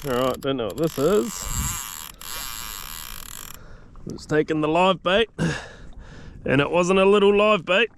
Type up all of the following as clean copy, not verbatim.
Alright, don't know what this is. It's taken the live bait, and it wasn't a little live bait.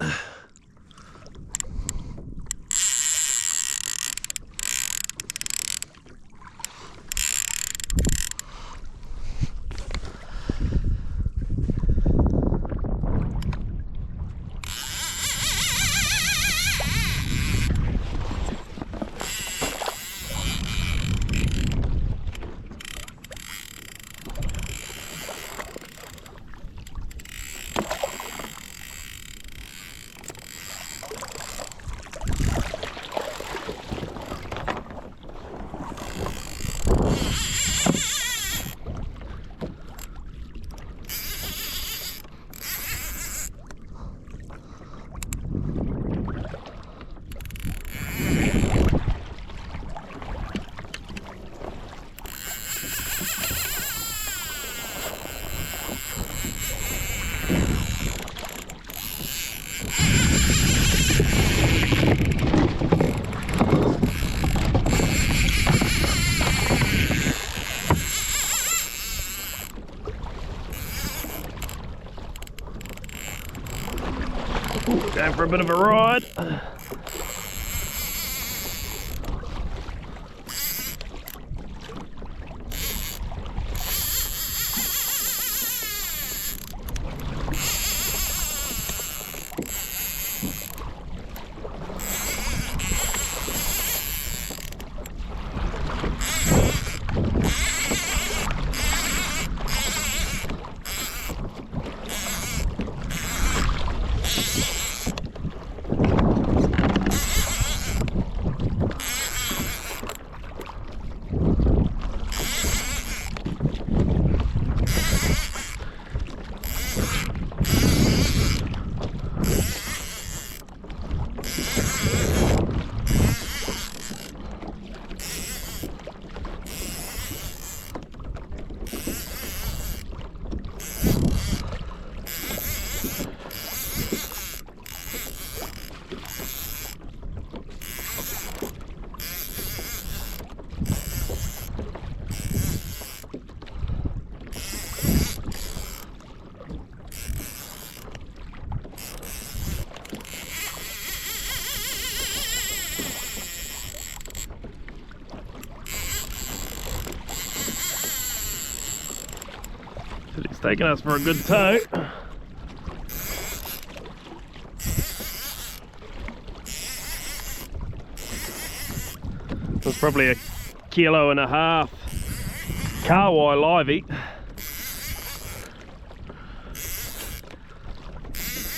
Going for a bit of a ride. He's taking us for a good tow. It was probably a 1.5 kilo Kahwai livey.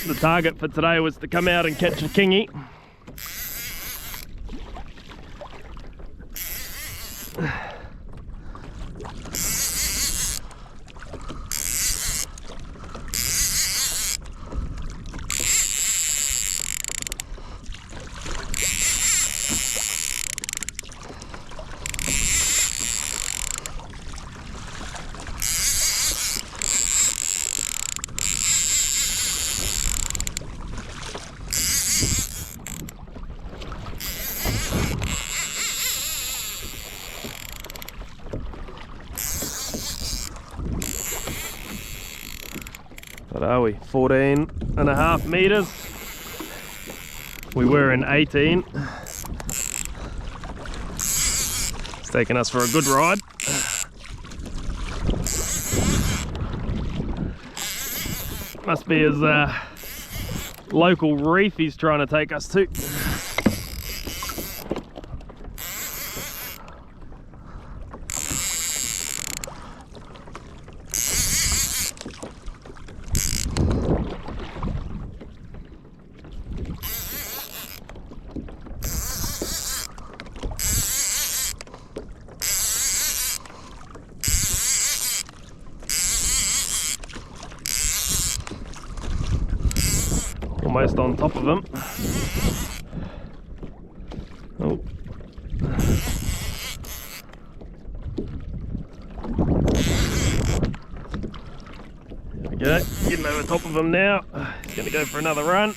The target for today was to come out and catch a kingy. What are we? 14.5 meters. We were in 18. It's taken us for a good ride. Must be his local reef he's trying to take us to. Almost on top of him. Oh. There we go, getting over top of him now. He's going to go for another run.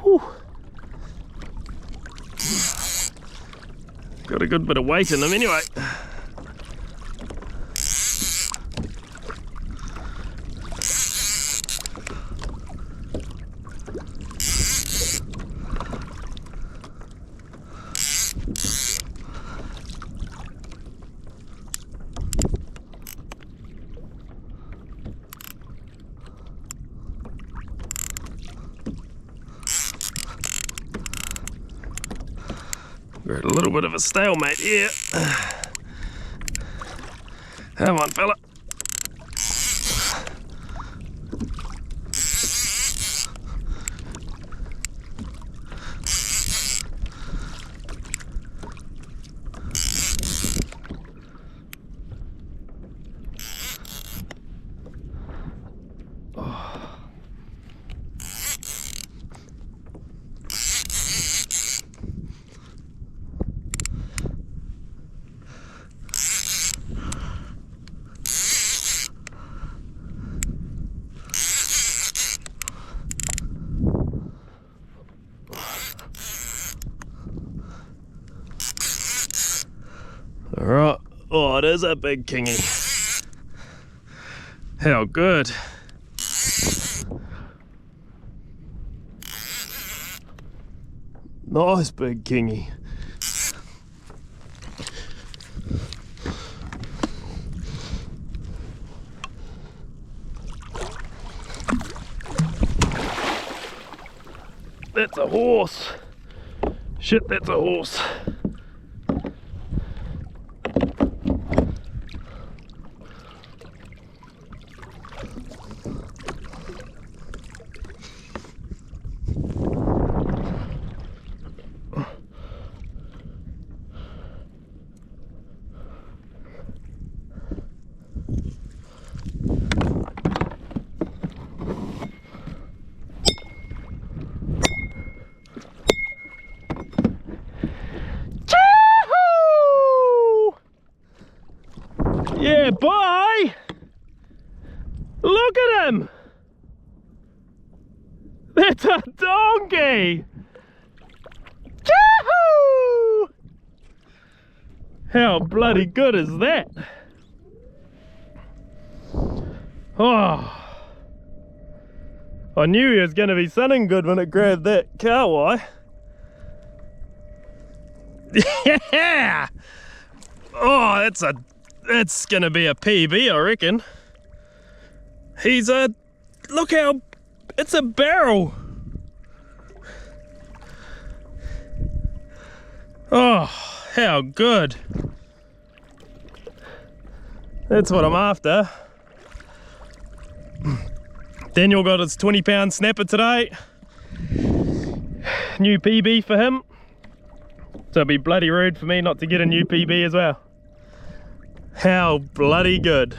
Whew. Got a good bit of weight in him anyway. We're at a little bit of a stalemate here. Come on, fella. Alright, oh, it is a big kingy. How good. Nice big kingy. That's a horse. Shit, that's a horse. Yeah, boy! Look at him! That's a donkey! Yahoo! How bloody good is that? Oh! I knew he was going to be something good when it grabbed that kahawai. Yeah! Oh, that's gonna be a PB, I reckon. Look how, it's a barrel. Oh, how good. That's what I'm after. Daniel got his 20-pound snapper today. New PB for him. So it'd be bloody rude for me not to get a new PB as well. How bloody good.